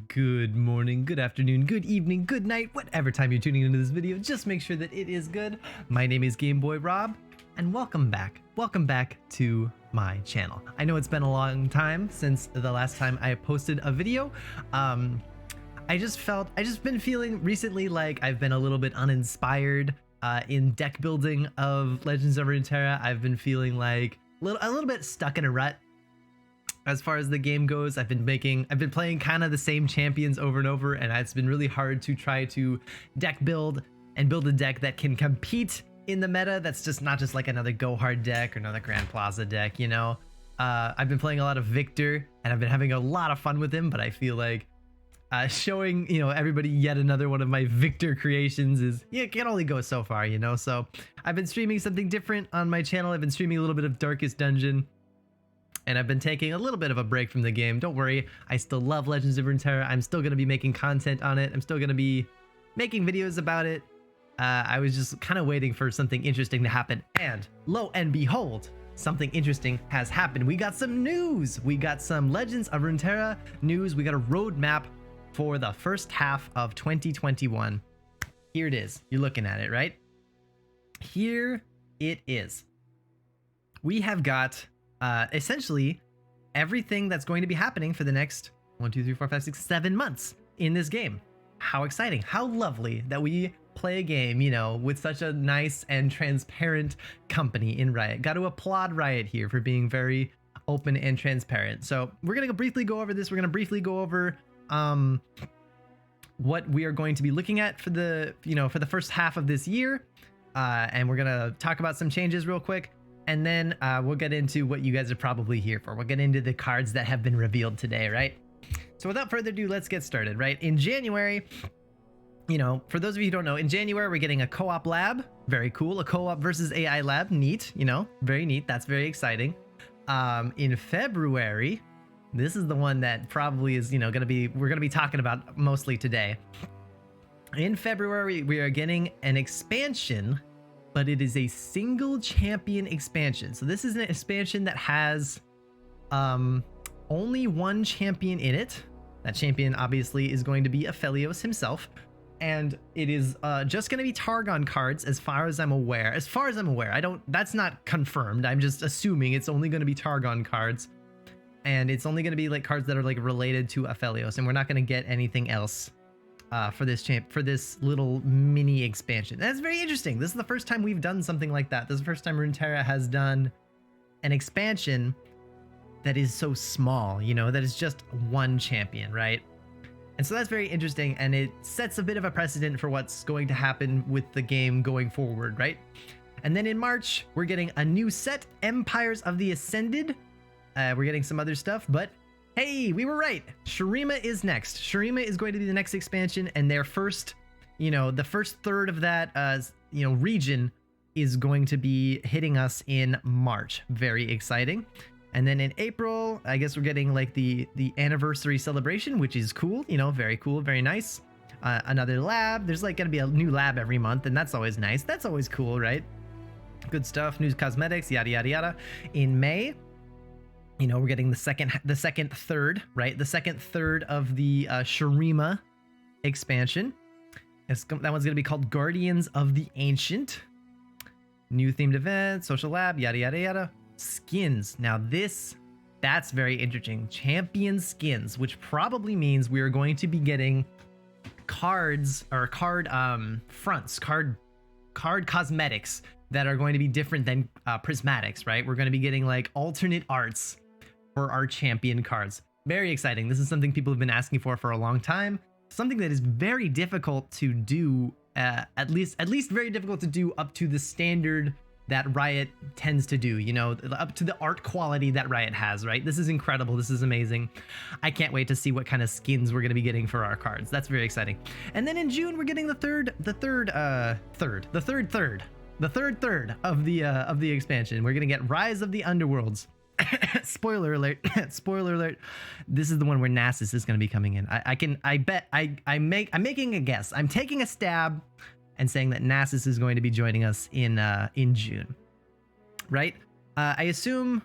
Good morning, good afternoon, good evening, good night, whatever time you're tuning into this video, just make sure that it is good. My name is Game Boy Rob, and welcome back. Welcome back to my channel. I know it's been a long time since the last time I posted a video. I just been feeling recently like I've been a little bit uninspired in deck building of Legends of Runeterra. I've been feeling like a little bit stuck in a rut. As far as the game goes, I've been playing kind of the same champions over and over, and it's been really hard to try to deck build and build a deck that can compete in the meta. That's just not just like another Go Hard deck or another Grand Plaza deck, you know? I've been playing a lot of Victor, and I've been having a lot of fun with him, but I feel like showing, you know, everybody yet another one of my Victor creations it can only go so far, you know? So I've been streaming something different on my channel. I've been streaming a little bit of Darkest Dungeon, and I've been taking a little bit of a break from the game. Don't worry, I still love Legends of Runeterra. I'm still going to be making content on it. I'm still going to be making videos about it. I was just kind of waiting for something interesting to happen, and lo and behold, something interesting has happened. We got some news. We got some Legends of Runeterra news. We got a roadmap for the first half of 2021. Here it is. You're looking at it, right? Here it is. We have got essentially everything that's going to be happening for the next 1, 2, 3, 4, 5, 6, 7 months in this game. How exciting, how lovely that we play a game, you know, with such a nice and transparent company in Riot. Got to applaud Riot here for being very open and transparent. So we're gonna briefly go over this. We're gonna briefly go over what we are going to be looking at for the first half of this year, and we're gonna talk about some changes real quick. And then we'll get into what you guys are probably here for. We'll get into the cards that have been revealed today, right? So without further ado, let's get started, right? In January, you know, for those of you who don't know, in January, we're getting a co-op lab. Very cool. A co-op versus AI lab. Neat, you know, very neat. That's very exciting. In February, this is the one that probably is, you know, we're gonna be talking about mostly today. In February, we are getting an expansion, but it is a single champion expansion. So this is an expansion that has only one champion in it. That champion obviously is going to be Aphelios himself, and it is just going to be Targon cards as far as I'm aware. That's not confirmed. I'm just assuming it's only going to be Targon cards, and it's only going to be like cards that are like related to Aphelios, and we're not going to get anything else for this little mini expansion. That's very interesting. This is the first time we've done something like that. This is the first time Runeterra has done an expansion that is so small, you know, that is just one champion, right? And so that's very interesting, and it sets a bit of a precedent for what's going to happen with the game going forward, right? And then in March, we're getting a new set, Empires of the Ascended. We're getting some other stuff, but hey, we were right. Shurima is next. Shurima is going to be the next expansion, and their first, you know, the first third of that, region is going to be hitting us in March. Very exciting. And then in April, I guess we're getting like the anniversary celebration, which is cool. You know, very cool, very nice. Another lab. There's like gonna be a new lab every month, and that's always nice. That's always cool, right? Good stuff. New cosmetics, yada yada yada. In May, you know, we're getting the second third, right? The second third of the Shurima expansion. That one's going to be called Guardians of the Ancient. New themed event, social lab, yada, yada, yada. Skins. Now that's very interesting. Champion skins, which probably means we are going to be getting cards or card fronts, card cosmetics that are going to be different than prismatics, right? We're going to be getting like alternate arts for our champion cards. Very exciting. This is something people have been asking for a long time. Something that is very difficult to do, at least very difficult to do up to the standard that Riot tends to do, you know, up to the art quality that Riot has, right? This is incredible. This is amazing. I can't wait to see what kind of skins we're going to be getting for our cards. That's very exciting. And then in June, we're getting the third of the expansion. We're going to get Rise of the Underworlds. Spoiler alert. Spoiler alert. This is the one where Nasus is going to be coming in. I'm making a guess. I'm taking a stab and saying that Nasus is going to be joining us in June, right? I assume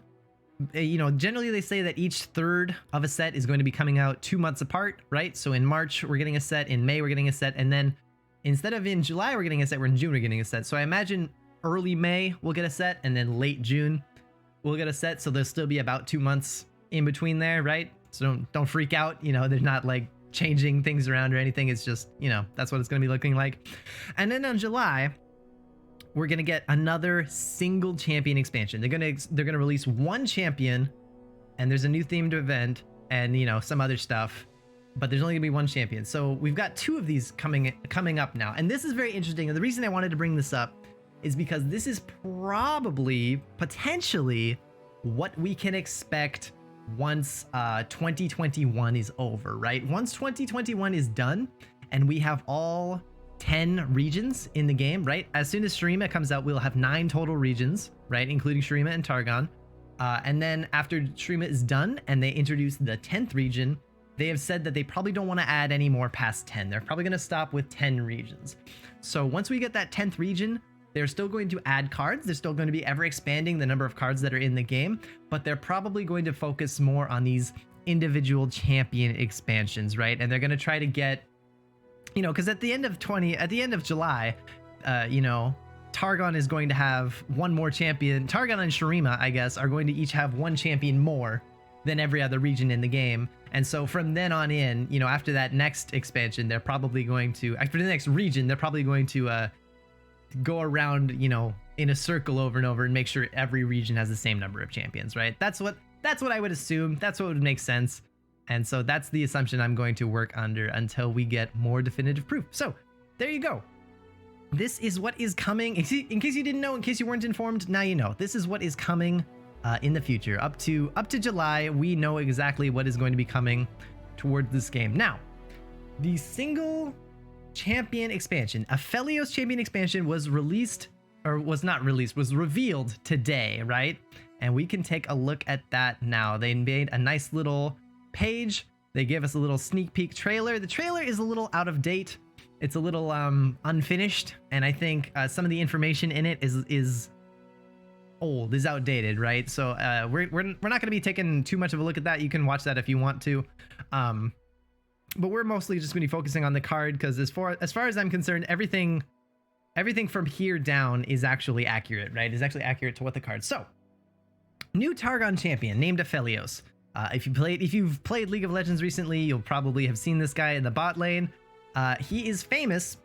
generally they say that each third of a set is going to be coming out 2 months apart, right? So in March, we're getting a set, in May, we're getting a set, and then instead of in July, we're getting a set, we're in June, we're getting a set. So I imagine early May, we'll get a set, and then late June, we'll get a set. So there'll still be about 2 months in between there, right? So don't freak out. They're not like changing things around or anything. It's just, that's what it's going to be looking like. And then on July, we're going to get another single champion expansion. They're going to release one champion, and there's a new themed event and, some other stuff, but there's only going to be one champion. So we've got 2 of these coming up now. And this is very interesting. And the reason I wanted to bring this up is because this is potentially what we can expect once 2021 is over, right? Once 2021 is done and we have all 10 regions in the game, right? As soon as Shurima comes out, we'll have 9 total regions, right? Including Shurima and Targon. And then after Shurima is done and they introduce the 10th region, they have said that they probably don't want to add any more past 10. They're probably going to stop with 10 regions. So once we get that 10th region, they're still going to add cards. They're still going to be ever expanding the number of cards that are in the game, but they're probably going to focus more on these individual champion expansions, right? And they're going to try to get, because at the end of July, Targon is going to have one more champion. Targon and Shurima, I guess, are going to each have one champion more than every other region in the game. And so from then on in, after that next expansion, after the next region, they're probably going to go around, in a circle over and over and make sure every region has the same number of champions, right? That's what I would assume. That's what would make sense. And so that's the assumption I'm going to work under until we get more definitive proof. So there you go. This is what is coming. In case you didn't know, in case you weren't informed, now you know. This is what is coming in the future. Up to July, we know exactly what is going to be coming towards this game. Now, the single champion expansion, Aphelios champion expansion, was revealed today, right? And we can take a look at that now. They made a nice little page. They gave us a little sneak peek trailer. The trailer is a little out of date. It's a little unfinished, and I think some of the information in it is old, is outdated, right? So we're not going to be taking too much of a look at that. You can watch that if you want to. But we're mostly just going to be focusing on the card, because as far as I'm concerned, everything from here down is actually accurate, right? Is actually accurate to what the card. So, new Targon champion named Aphelios. If you've played League of Legends recently, you'll probably have seen this guy in the bot lane. He is famous.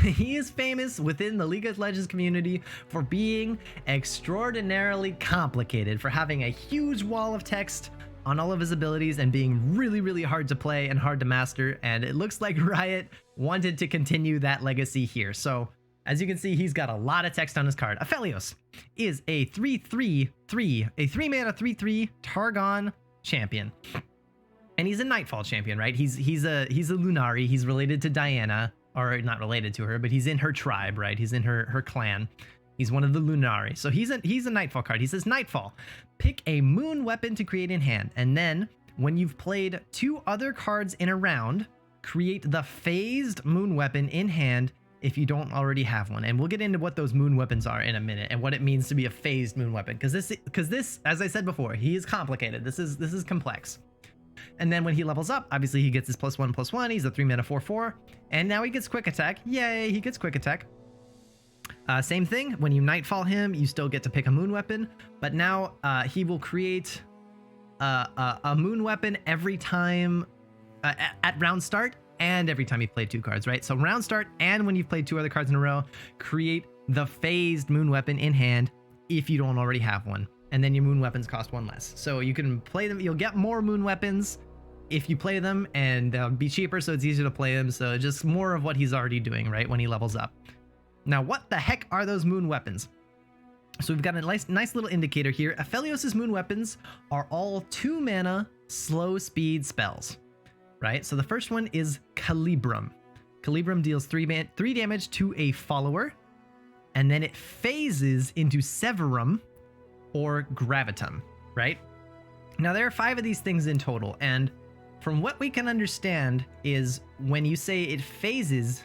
He is famous within the League of Legends community for being extraordinarily complicated, for having a huge wall of text on all of his abilities and being really, really hard to play and hard to master. And it looks like Riot wanted to continue that legacy here. So as you can see, he's got a lot of text on his card. Aphelios is a 3/3 mana 3/3 Targon champion. And he's a Nightfall champion, right? He's a Lunari. He's related to Diana, or not related to her, but he's in her tribe, right? He's in her clan. He's one of the Lunari. So he's a Nightfall card. He says, Nightfall, pick a moon weapon to create in hand. And then when you've played 2 other cards in a round, create the phased moon weapon in hand if you don't already have one. And we'll get into what those moon weapons are in a minute and what it means to be a phased moon weapon. Because this, as I said before, he is complicated. This is complex. And then when he levels up, obviously he gets his +1/+1. He's a 3 mana 4/4. And now he gets quick attack. Yay, he gets quick attack. Same thing, when you Nightfall him, you still get to pick a moon weapon, but now he will create a moon weapon every time at round start and every time you've played 2 cards, right? So round start and when you've played 2 other cards in a row, create the phased moon weapon in hand if you don't already have one. And then your moon weapons cost 1 less. So you can play them, you'll get more moon weapons if you play them, and they'll be cheaper, so it's easier to play them. So just more of what he's already doing, right, when he levels up. Now, what the heck are those moon weapons? So we've got a nice little indicator here. Aphelios' moon weapons are all 2 mana slow speed spells, right? So the first one is Calibrum. Calibrum deals 3 damage to a follower, and then it phases into Severum or Gravitum, right? Now there are 5 of these things in total, and from what we can understand is when you say it phases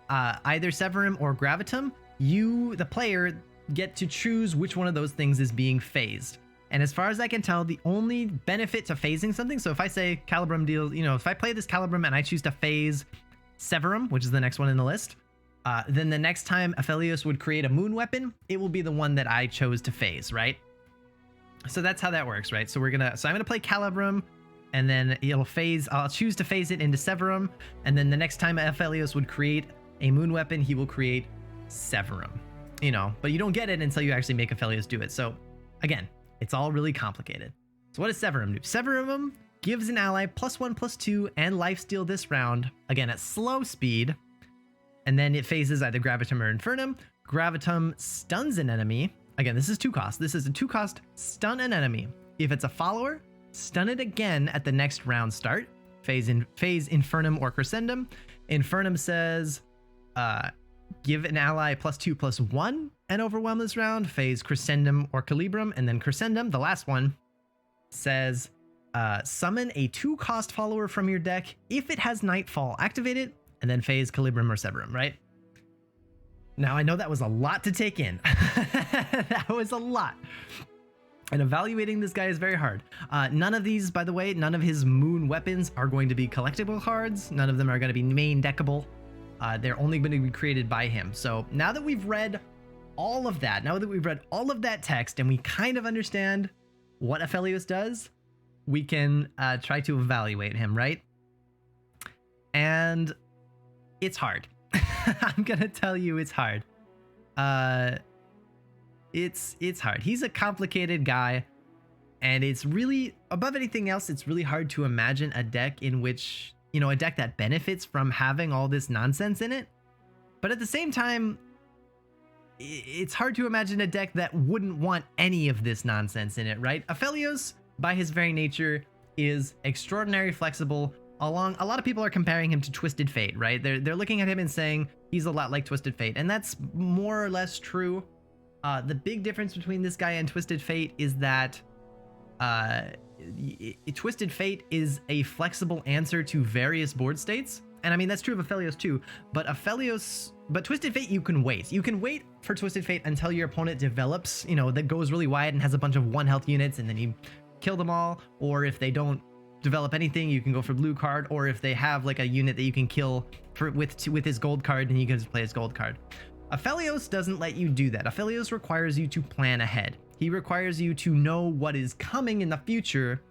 either Severum or Gravitum, you, the player, get to choose which one of those things is being phased. And as far as I can tell, the only benefit to phasing something, so if I say Calibrum deals, if I play this Calibrum and I choose to phase Severum, which is the next one in the list, then the next time Aphelios would create a moon weapon, it will be the one that I chose to phase, right? So that's how that works, right? So I'm gonna play Calibrum, and then I'll choose to phase it into Severum, and then the next time Aphelios would create a moon weapon, he will create Severum, but you don't get it until you actually make Aphelios do it. So again, it's all really complicated. So what does Severum do? Severum gives an ally +1/+2 and lifesteal this round, again at slow speed, and then it phases either Gravitum or Infernum. Gravitum stuns an enemy. Again, this is 2 cost. This is a 2 cost stun an enemy. If it's a follower, stun it again at the next round start. Phase Infernum or Crescendum. Infernum says, give an ally +2/+1 and overwhelm this round. Phase Crescendum or Calibrum, and then Crescendum, the last one, says summon a 2 cost follower from your deck. If it has Nightfall, activate it, and then phase Calibrum or Severum, right? Now I know that was a lot to take in. That was a lot. And evaluating this guy is very hard. None of these, by the way, none of his moon weapons are going to be collectible cards. None of them are going to be main deckable. They're only going to be created by him. So now that we've read all of that, text, and we kind of understand what Aphelios does, we can try to evaluate him, right? And it's hard. I'm going to tell you it's hard. It's hard. He's a complicated guy, and it's really, above anything else, it's really hard to imagine a deck in which, a deck that benefits from having all this nonsense in it. But at the same time, it's hard to imagine a deck that wouldn't want any of this nonsense in it, right? Aphelios, by his very nature, is extraordinarily flexible. A lot of people are comparing him to Twisted Fate, right? They're looking at him and saying he's a lot like Twisted Fate, and that's more or less true. The big difference between this guy and Twisted Fate is that Twisted Fate is a flexible answer to various board states. And I mean, that's true of Aphelios too, but Twisted Fate, you can wait. You can wait for Twisted Fate until your opponent develops, that goes really wide and has a bunch of 1 health units, and then you kill them all. Or if they don't develop anything, you can go for blue card. Or if they have like a unit that you can kill with his gold card, then you can just play his gold card. Aphelios doesn't let you do that. Aphelios requires you to plan ahead. He requires you to know what is coming in the future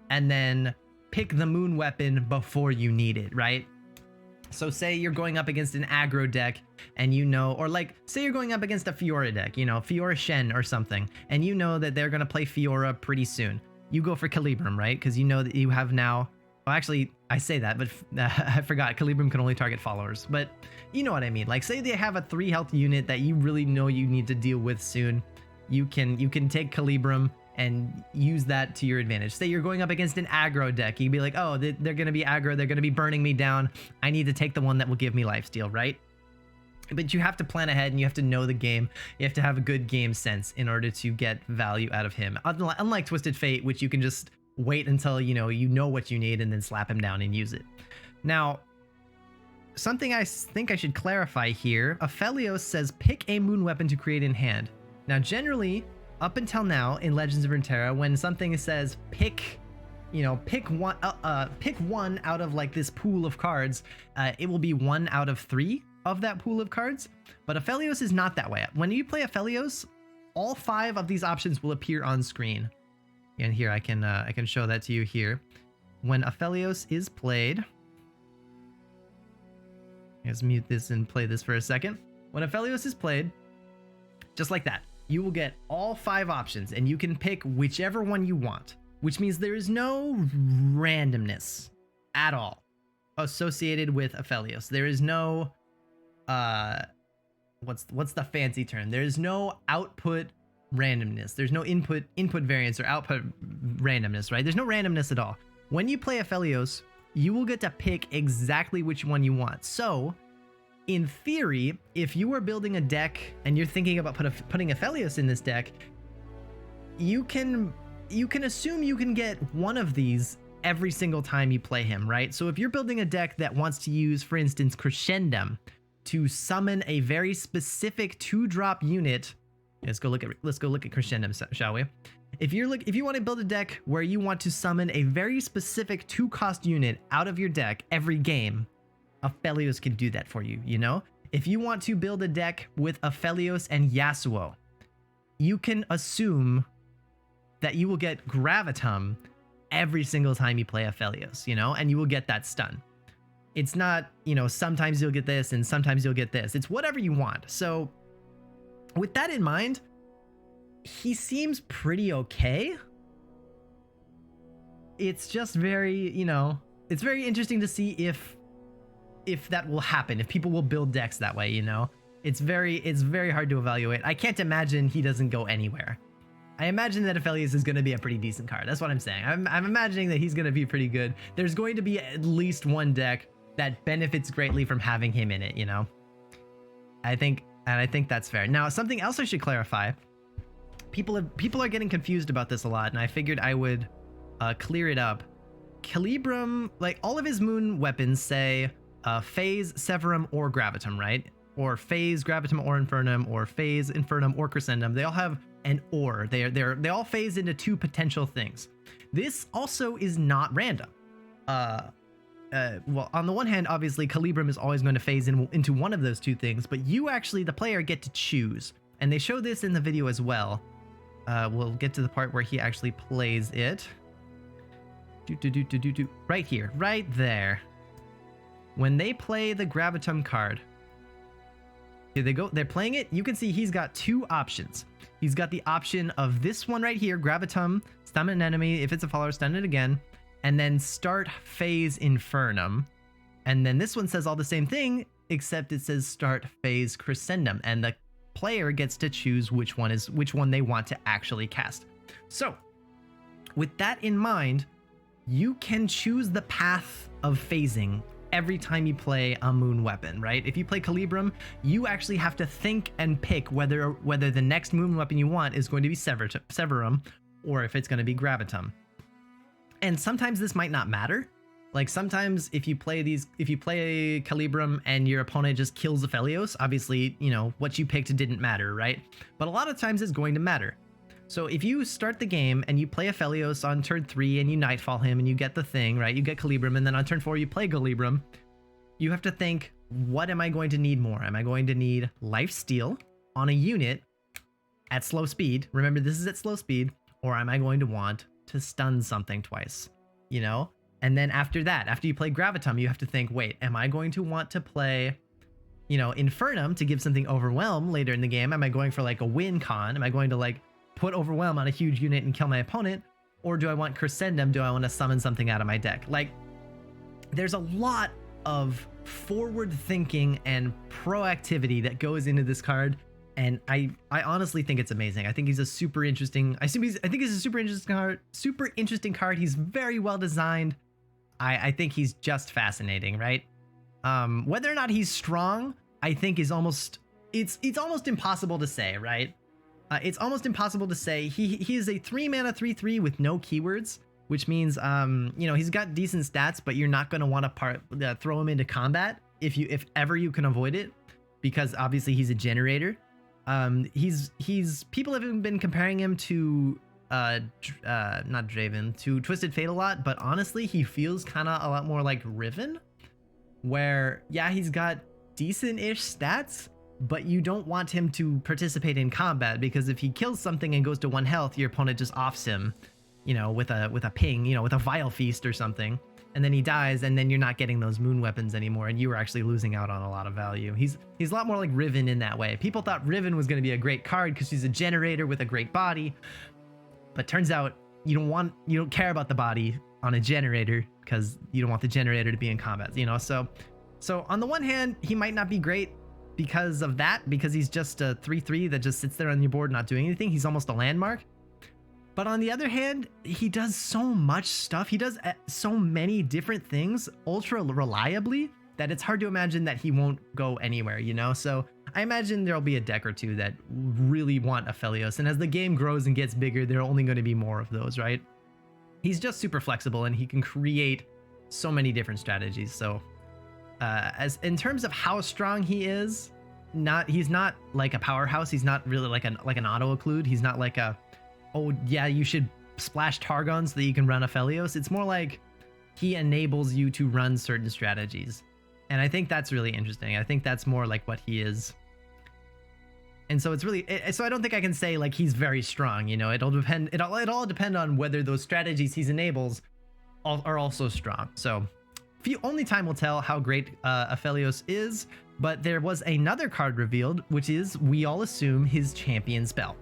and then pick the moon weapon before you need it, right? So say you're going up against an aggro deck and or like say you're going up against a Fiora deck, Fiora Shen or something, and you know that they're going to play Fiora pretty soon. You go for Calibrum, right? Because you know that you have now, well, actually I say that, but I forgot Calibrum can only target followers, but you know what I mean. Like say they have a 3 health unit that you really know you need to deal with soon. You can take Calibrum and use that to your advantage. Say you're going up against an aggro deck. You'd be like, oh, they're going to be aggro. They're going to be burning me down. I need to take the one that will give me lifesteal, right? But you have to plan ahead and you have to know the game. You have to have a good game sense in order to get value out of him. Unlike Twisted Fate, which you can just wait until you know what you need and then slap him down and use it. Now, something I think I should clarify here. Aphelios says pick a moon weapon to create in hand. Now, generally, up until now in Legends of Runeterra, when something says pick one out of like this pool of cards, it will be 1 out of 3 of that pool of cards. But Aphelios is not that way. When you play Aphelios, all 5 of these options will appear on screen. And here I can show that to you here. When Aphelios is played, let's mute this and play this for a second. When Aphelios is played, just like that, you will get all 5 options and you can pick whichever one you want, which means there is no randomness at all associated with Aphelios. There is no what's the fancy term? There's no output randomness. There's no input variance or output randomness, right? There's no randomness at all. When you play Aphelios, you will get to pick exactly which one you want. So in theory, if you are building a deck and you're thinking about putting Aphelios in this deck, you can assume you can get one of these every single time you play him, right? So if you're building a deck that wants to use, for instance, Crescendum to summon a very specific 2-drop unit, let's go look at Crescendum, shall we? If you want to build a deck where you want to summon a very specific 2-cost unit out of your deck every game, Aphelios can do that for you, you know? If you want to build a deck with Aphelios and Yasuo, you can assume that you will get Gravitum every single time you play Aphelios, you know? And you will get that stun. It's not, you know, sometimes you'll get this and sometimes you'll get this. It's whatever you want. So with that in mind, he seems pretty okay. It's just very, you know, it's very interesting to see if that will happen, if people will build decks that way, you know. It's very hard to evaluate. I can't imagine he doesn't go anywhere. I imagine that Aphelios is going to be a pretty decent card. That's what I'm saying. I'm imagining that he's going to be pretty good. There's going to be at least one deck that benefits greatly from having him in it, you know. I think that's fair. Now, something else I should clarify. People are getting confused about this a lot, and I figured I would clear it up. Calibrum, like all of his moon weapons say Phase, Severum, or Gravitum, right? Or Phase, Gravitum, or Infernum, or Phase, Infernum, or Crescendum. They all have an or. They all phase into 2 potential things. This also is not random. Well, on the one hand, obviously, Calibrum is always going to phase into one of those 2 things, but you actually, the player, get to choose. And they show this in the video as well. We'll get to the part where he actually plays it. Right here, right there. When they play the Gravitum card, here they go, they're playing it. You can see he's got 2 options. He's got the option of this one right here, Gravitum, stun an enemy. If it's a follower, stun it again. And then start Phase Infernum. And then this one says all the same thing, except it says start Phase Crescendum. And the player gets to choose which one they want to actually cast. So, with that in mind, you can choose the path of phasing every time you play a moon weapon, right? If you play Calibrum, you actually have to think and pick whether the next moon weapon you want is going to be Severum or if it's going to be Gravitum. And sometimes this might not matter. Like sometimes if you play Calibrum and your opponent just kills Aphelios, obviously, you know, what you picked didn't matter, right? But a lot of times it's going to matter. So if you start the game and you play Aphelios on turn 3 and you Nightfall him and you get the thing, right? You get Calibrum, and then on turn 4 you play Calibrum, you have to think, what am I going to need more? Am I going to need Lifesteal on a unit at slow speed? Remember, this is at slow speed. Or am I going to want to stun something twice, you know? And then after that, after you play Gravitum, you have to think, wait, am I going to want to play, you know, Infernum to give something Overwhelm later in the game? Am I going for like a win con? Am I going to like put Overwhelm on a huge unit and kill my opponent? Or do I want Crescendum? Do I want to summon something out of my deck? Like, there's a lot of forward thinking and proactivity that goes into this card. And I honestly think it's amazing. I think he's a super interesting. I think he's a super interesting card. He's very well designed. I think he's just fascinating, right? Whether or not he's strong, I think is almost it's almost impossible to say, right? It's almost impossible to say. He is a 3-mana 3/3 with no keywords, which means you know, he's got decent stats, but you're not going to want to throw him into combat if ever you can avoid it, because obviously he's a generator. He's people have been comparing him to not Draven, to Twisted Fate a lot, but honestly he feels kind of a lot more like Riven, where yeah, he's got decent-ish stats, but you don't want him to participate in combat, because if he kills something and goes to 1 health, your opponent just offs him, you know, with a ping, you know, with a Vile Feast or something, and then he dies, and then you're not getting those moon weapons anymore, and you were actually losing out on a lot of value. He's a lot more like Riven in that way. People thought Riven was going to be a great card because she's a generator with a great body, but turns out you don't care about the body on a generator because you don't want the generator to be in combat, you know. So on the one hand, he might not be great because of that, because he's just a 3/3 that just sits there on your board not doing anything. He's almost a landmark. But on the other hand, he does so much stuff. He does so many different things ultra reliably that it's hard to imagine that he won't go anywhere, you know? So I imagine there'll be a deck or two that really want Aphelios. And as the game grows and gets bigger, there are only going to be more of those, right? He's just super flexible and he can create so many different strategies. So as in terms of how strong he is, he's not like a powerhouse. He's not really like an auto occlude. He's not like a oh yeah, you should splash Targon so that you can run Aphelios. It's more like he enables you to run certain strategies. And I think that's really interesting. I think that's more like what he is. And so it's really, so I don't think I can say like he's very strong, you know. It'll depend, it all depend on whether those strategies he enables are also strong. So only time will tell how great Aphelios is, but there was another card revealed, which is, we all assume, his champion spell.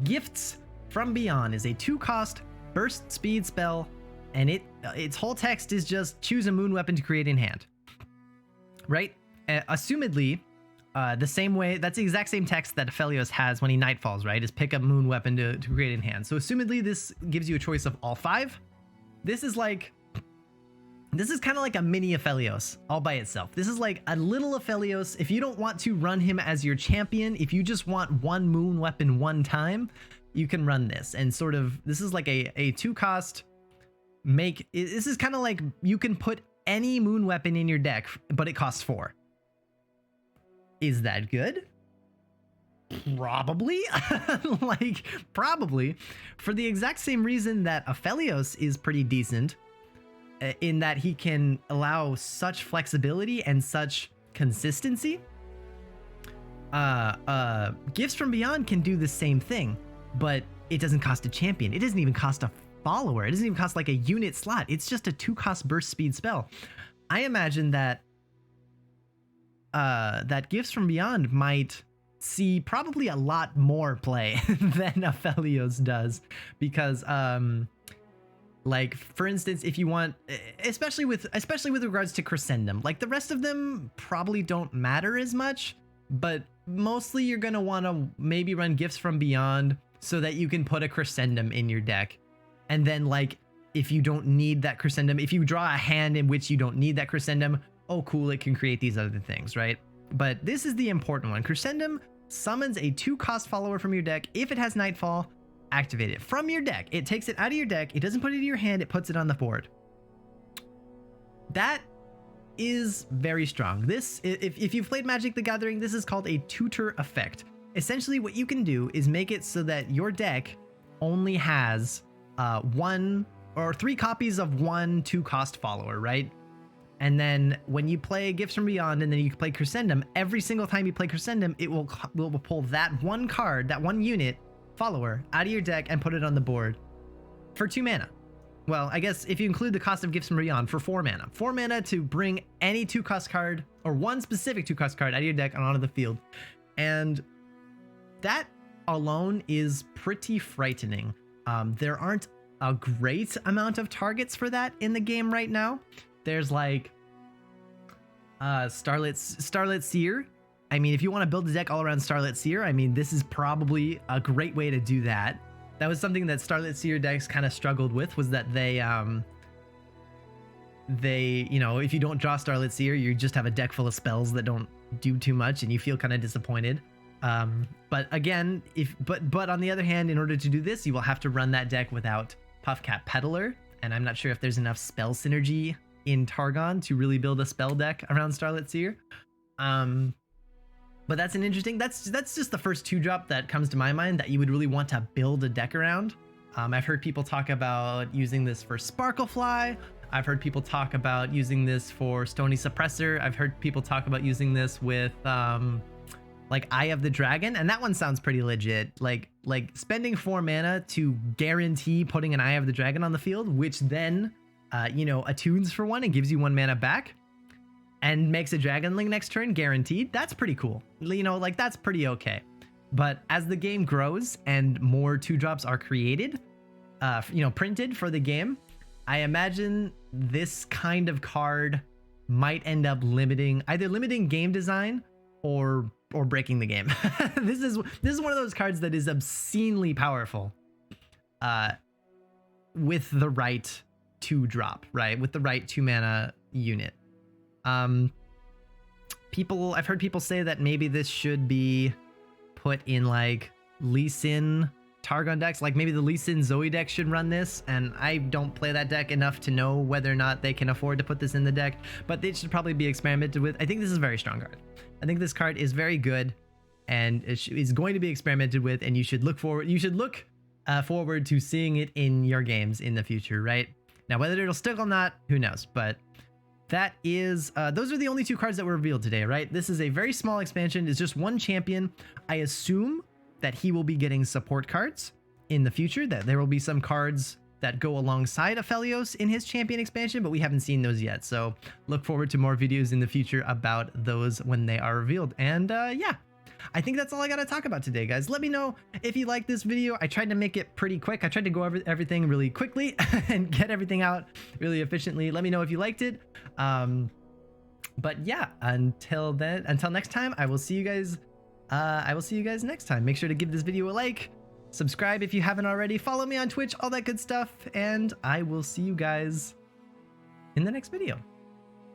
Gifts from Beyond is a 2-cost burst speed spell, and its whole text is just choose a moon weapon to create in hand. Right? Assumedly, the same way, that's the exact same text that Aphelios has when he nightfalls, right? Is pick up moon weapon to create in hand. So assumedly this gives you a choice of all 5. This is kind of like a mini Aphelios all by itself. This is like a little Aphelios. If you don't want to run him as your champion, if you just want one moon weapon one time, you can run this. And sort of, this is like a 2-cost this is kind of like you can put any moon weapon in your deck, but it costs 4. Is that good? Probably. Like, probably. For the exact same reason that Aphelios is pretty decent, in that he can allow such flexibility and such consistency. Gifts from Beyond can do the same thing, but it doesn't cost a champion. It doesn't even cost a follower. It doesn't even cost like a unit slot. It's just a 2-cost burst speed spell. I imagine that that Gifts from Beyond might see probably a lot more play than Aphelios does, because like, for instance, if you want, especially with regards to Crescendum, like the rest of them probably don't matter as much, but mostly you're gonna want to maybe run Gifts from Beyond so that you can put a Crescendum in your deck. And then, like, if you don't need that Crescendum, if you draw a hand in which you don't need that Crescendum, oh cool, it can create these other things, right? But this is the important one. Crescendum summons a 2-cost follower from your deck. If it has Nightfall, activate it from your deck. It takes it out of your deck. It doesn't put it in your hand. It puts it on the board. That is very strong. This, if you've played Magic the Gathering, this is called a tutor effect. Essentially, what you can do is make it so that your deck only has 1 or 3 copies of one 2-cost follower, right? And then when you play Gifts from Beyond and then you play Crescendum, every single time you play Crescendum, it will pull that one card, that one unit follower out of your deck and put it on the board for 2 mana. Well, I guess if you include the cost of Gifts from Beyond, for 4 mana. 4 mana to bring any 2-cost card or one specific 2-cost card out of your deck and onto the field. And that alone is pretty frightening. There aren't a great amount of targets for that in the game right now. There's like Starlit Seer. I mean, if you want to build a deck all around Starlit Seer, I mean, this is probably a great way to do that. That was something that Starlit Seer decks kind of struggled with, was that they, you know, if you don't draw Starlit Seer, you just have a deck full of spells that don't do too much and you feel kind of disappointed. But again, but on the other hand, in order to do this, you will have to run that deck without Puffcat Peddler, and I'm not sure if there's enough spell synergy in Targon to really build a spell deck around Starlit Seer. But that's an interesting, that's just the first 2-drop that comes to my mind that you would really want to build a deck around. I've heard people talk about using this for Sparklefly. I've heard people talk about using this for Stony Suppressor. I've heard people talk about using this with like Eye of the Dragon, and that one sounds pretty legit. Like spending 4 mana to guarantee putting an Eye of the Dragon on the field, which then you know, attunes for 1 and gives you 1 mana back and makes a Dragon Link next turn guaranteed. That's pretty cool. You know, like, that's pretty okay. But as the game grows and more 2-drops are created, you know, printed for the game, I imagine this kind of card might end up either limiting game design or breaking the game. This is one of those cards that is obscenely powerful with the right 2-drop, right? With the right 2 mana unit. I've heard people say that maybe this should be put in like Lee Sin Targon decks, like maybe the Lee Sin Zoe deck should run this, and I don't play that deck enough to know whether or not they can afford to put this in the deck, but it should probably be experimented with. I think this is a very strong card. I think this card is very good, and it is going to be experimented with, and you should look forward to seeing it in your games in the future, right? Now, whether it'll stick or not, who knows? But that is, those are the only 2 cards that were revealed today, right? This is a very small expansion. It's just 1 champion. I assume that he will be getting support cards in the future, that there will be some cards that go alongside Aphelios in his champion expansion, but we haven't seen those yet. So look forward to more videos in the future about those when they are revealed. And yeah, I think that's all I got to talk about today, guys. Let me know if you like this video. I tried to make it pretty quick. I tried to go over everything really quickly and get everything out really efficiently. Let me know if you liked it. But yeah, until next time, I will see you guys. Next time. Make sure to give this video a like, subscribe if you haven't already, follow me on Twitch, all that good stuff, and I will see you guys in the next video.